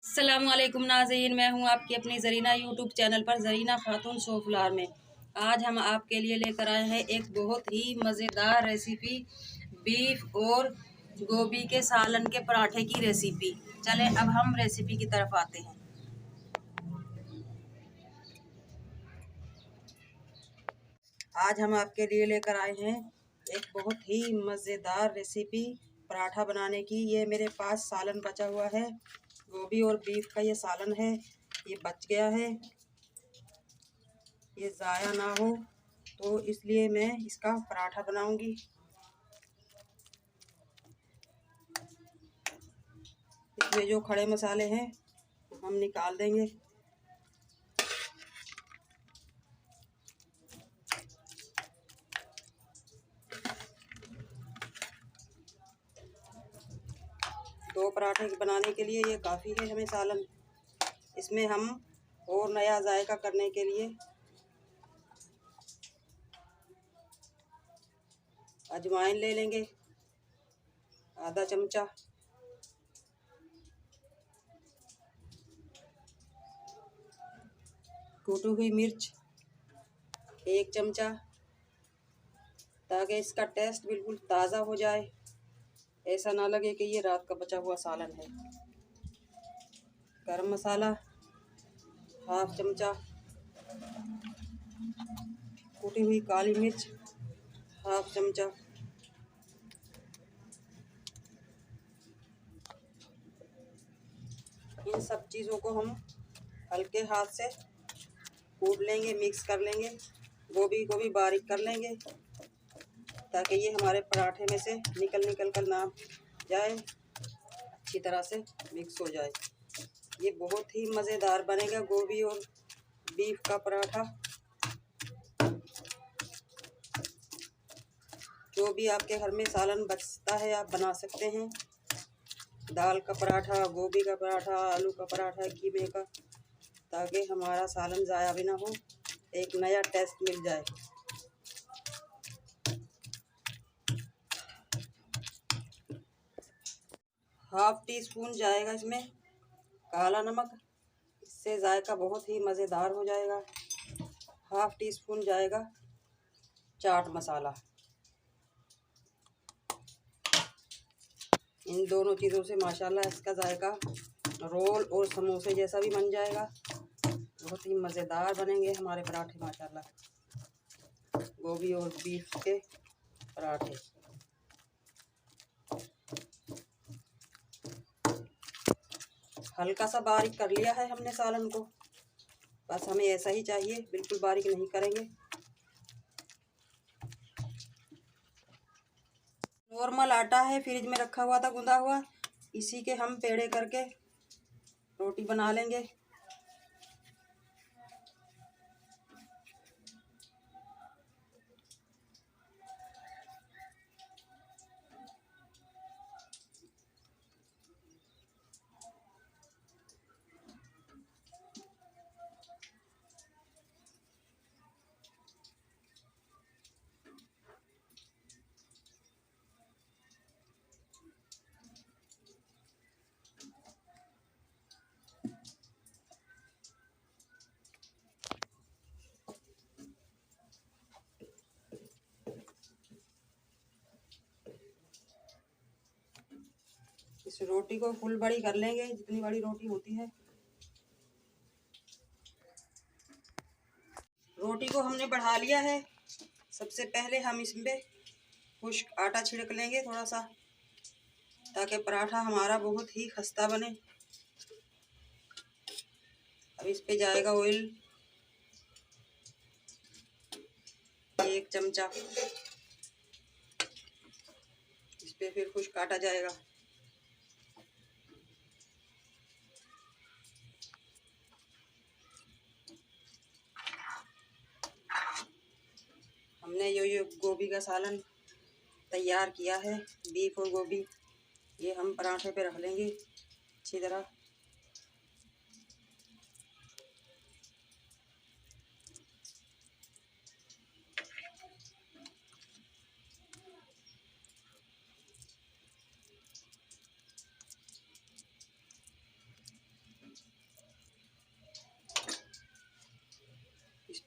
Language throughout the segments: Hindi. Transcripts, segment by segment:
अस्सलामुअलैकुम नाज़रीन, मैं हूं आपकी अपनी ज़रीना यूट्यूब चैनल पर ज़रीना खातून सोफलार में। आज हम आपके लिए लेकर आए हैं एक बहुत ही मज़ेदार रेसिपी, बीफ और गोभी के सालन के पराठे की रेसिपी। चलें अब हम रेसिपी की तरफ आते हैं। आज हम आपके लिए लेकर आए हैं एक बहुत ही मज़ेदार रेसिपी पराठा बनाने की। ये मेरे पास सालन बचा हुआ है, गोभी और बीफ का ये सालन है, ये बच गया है, ये ज़ाया ना हो तो इसलिए मैं इसका पराठा बनाऊंगी। इसमें जो खड़े मसाले हैं हम निकाल देंगे। दो पराठे बनाने के लिए ये काफ़ी है हमें सालन। इसमें हम और नया जायका करने के लिए अजवाइन ले लेंगे, आधा चमचा, कूटी हुई मिर्च एक चमचा, ताकि इसका टेस्ट बिल्कुल ताज़ा हो जाए, ऐसा ना लगे कि ये रात का बचा हुआ सालन है। गरम मसाला हाफ चमचा, कूटी हुई काली मिर्च हाफ चमचा, इन सब चीज़ों को हम हल्के हाथ से कूट लेंगे, मिक्स कर लेंगे। गोभी को भी बारीक कर लेंगे ताकि ये हमारे पराठे में से निकल कर ना जाए, अच्छी तरह से मिक्स हो जाए। ये बहुत ही मज़ेदार बनेगा गोभी और बीफ का पराठा। जो भी आपके घर में सालन बचता है आप बना सकते हैं। दाल का पराठा, गोभी का पराठा, आलू का पराठा, कीमे का, ताकि हमारा सालन ज़ाया भी ना हो, एक नया टेस्ट मिल जाए। हाफ टी स्पून जाएगा इसमें काला नमक, इससे जायका बहुत ही मज़ेदार हो जाएगा। हाफ टी स्पून जाएगा चाट मसाला। इन दोनों चीज़ों से माशाल्लाह इसका जायका रोल और समोसे जैसा भी बन जाएगा। बहुत ही मज़ेदार बनेंगे हमारे पराठे माशाल्लाह, गोभी और बीफ के पराठे। हल्का सा बारीक कर लिया है हमने सालन को, बस हमें ऐसा ही चाहिए, बिल्कुल बारीक नहीं करेंगे। नॉर्मल आटा है, फ्रिज में रखा हुआ था गूंदा हुआ, इसी के हम पेड़े करके रोटी बना लेंगे। इस रोटी को फुल बड़ी कर लेंगे, जितनी बड़ी रोटी होती है। रोटी को हमने बढ़ा लिया है। सबसे पहले हम इसमें खुश्क आटा छिड़क लेंगे थोड़ा सा, ताकि पराठा हमारा बहुत ही खस्ता बने। अब इस पे जाएगा ऑयल एक चमचा, इस पे फिर खुश्क आटा जाएगा। हमने ये गोभी का सालन तैयार किया है, बीफ और गोभी, ये हम पराठे पे रख लेंगे अच्छी तरह।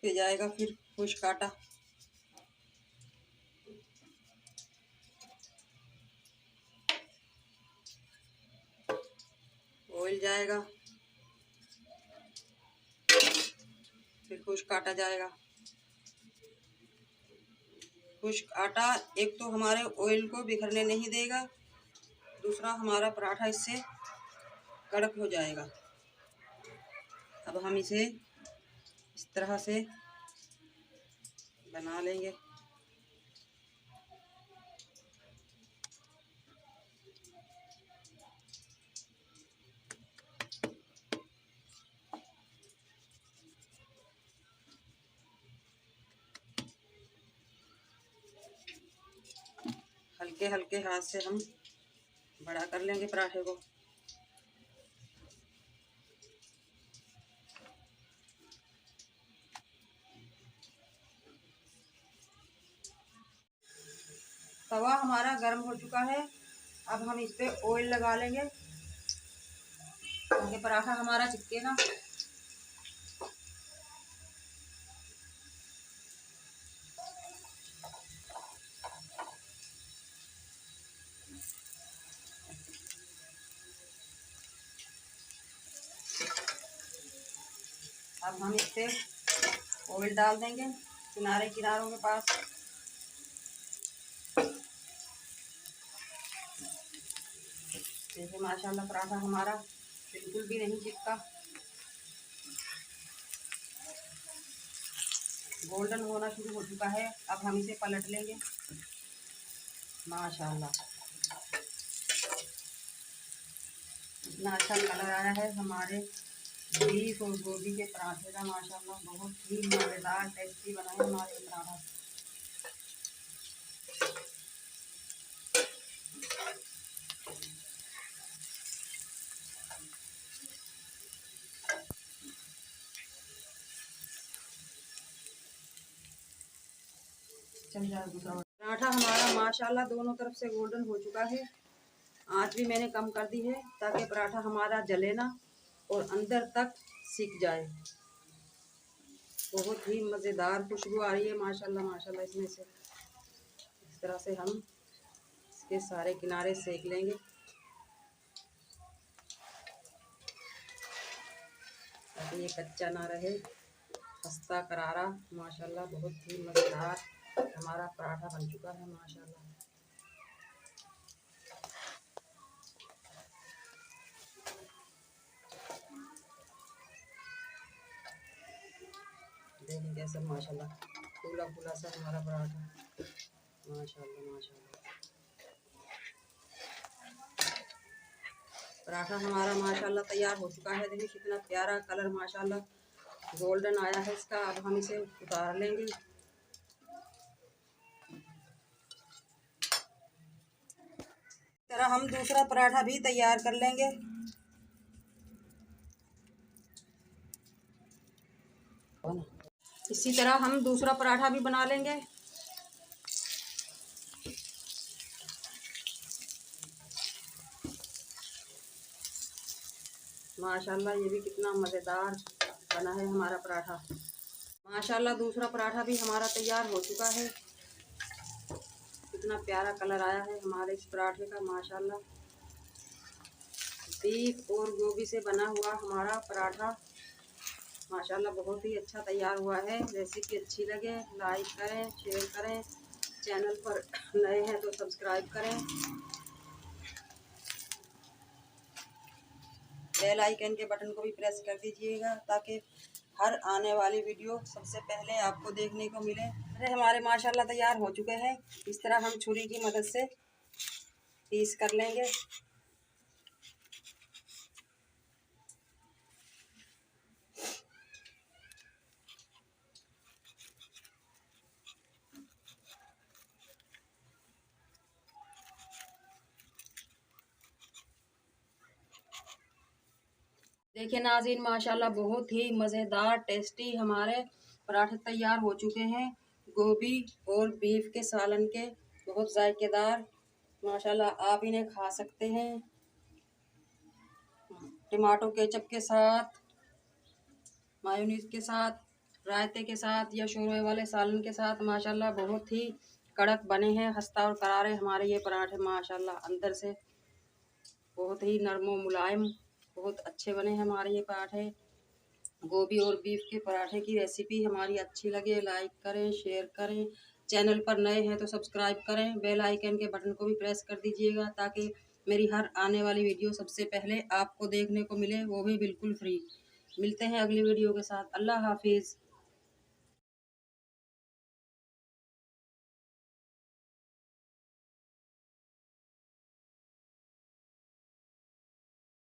पे जाएगा फिर खुश्क आटा। ऑयल जाएगा, फिर खुश्क आटा जाएगा। खुश्क आटा एक तो हमारे ऑयल को बिखरने नहीं देगा, दूसरा हमारा पराठा इससे कड़क हो जाएगा। अब हम इसे इस तरह से बना लेंगे। हल्के हल्के हाथ से हम बड़ा कर लेंगे पराठे को। तवा हमारा गर्म हो चुका है। अब हम इस पे ऑयल लगा लेंगे ताकि पराठा हमारा चिपके ना। अब हम इस पे ऑयल डाल देंगे किनारे किनारों के पास। देखिए माशाल्लाह पराठा हमारा बिल्कुल भी नहीं चिपका, गोल्डन होना शुरू हो चुका है। अब हम इसे पलट लेंगे। माशाल्लाह इतना अच्छा कलर आया है हमारे बीफ और गोभी के पराठे का। माशाल्लाह बहुत ही मज़ेदार टेस्टी बना है हमारे पराठा। चल जाए दूसरा पराठा हमारा माशाल्लाह दोनों तरफ से गोल्डन हो चुका है। आँच भी मैंने कम कर दी है ताकि पराठा हमारा जले ना और अंदर तक सिक जाए। बहुत ही मज़ेदार खुशबू आ रही है माशाल्लाह माशाल्लाह इसमें से। इस तरह से हम इसके सारे किनारे सेक लेंगे ताकि ये कच्चा ना रहे, खस्ता करारा। माशाल्लाह बहुत ही मज़ेदार हमारा पराठा बन चुका है माशाल्लाह। देखिए कैसा माशाल्लाह फूला फूला सा हमारा पराठा। माशाल्लाह माशाल्लाह पराठा हमारा माशाल्लाह तैयार हो चुका है। देखिए कितना प्यारा कलर माशाल्लाह गोल्डन आया है इसका। अब हम इसे उतार लेंगे। इस तरह हम दूसरा पराठा भी तैयार कर लेंगे। इसी तरह हम दूसरा पराठा भी बना लेंगे। माशाल्लाह ये भी कितना मज़ेदार बना है हमारा पराठा। माशाल्लाह दूसरा पराठा भी हमारा तैयार हो चुका है। कितना प्यारा कलर आया है हमारे इस पराठे का माशाल्लाह। बीफ और गोभी से बना हुआ हमारा पराठा माशाल्लाह बहुत ही अच्छा तैयार हुआ है। रेसिपी अच्छी लगे लाइक करें, शेयर करें, चैनल पर नए हैं तो सब्सक्राइब करें, बेल आइकन के बटन को भी प्रेस कर दीजिएगा ताकि हर आने वाली वीडियो सबसे पहले आपको देखने को मिले। अरे हमारे माशाल्लाह तैयार हो चुके हैं। इस तरह हम छुरी की मदद से पीस कर लेंगे। देखिए नाज़रीन माशाल्लाह बहुत ही मज़ेदार टेस्टी हमारे पराठे तैयार हो चुके हैं। गोभी और बीफ के सालन के बहुत जायकेदार। माशाल्लाह आप इन्हें खा सकते हैं टमाटो केचप के साथ, मायोनीज के साथ, रायते के साथ या शोरवे वाले सालन के साथ माशाल्लाह बहुत ही कड़क बने हैं, खस्ता और करारे हमारे ये पराठे माशाल्लाह। अंदर से बहुत ही नरम और मुलायम, बहुत अच्छे बने हैं हमारे ये पराठे। गोभी और बीफ के पराठे की रेसिपी हमारी अच्छी लगे लाइक करें, शेयर करें। चैनल पर नए हैं तो सब्सक्राइब करें, बेल आइकन के बटन को भी प्रेस कर दीजिएगा ताकि मेरी हर आने वाली वीडियो सबसे पहले आपको देखने को मिले, वो भी बिल्कुल फ्री। मिलते हैं अगली वीडियो के साथ। अल्लाह हाफिज़।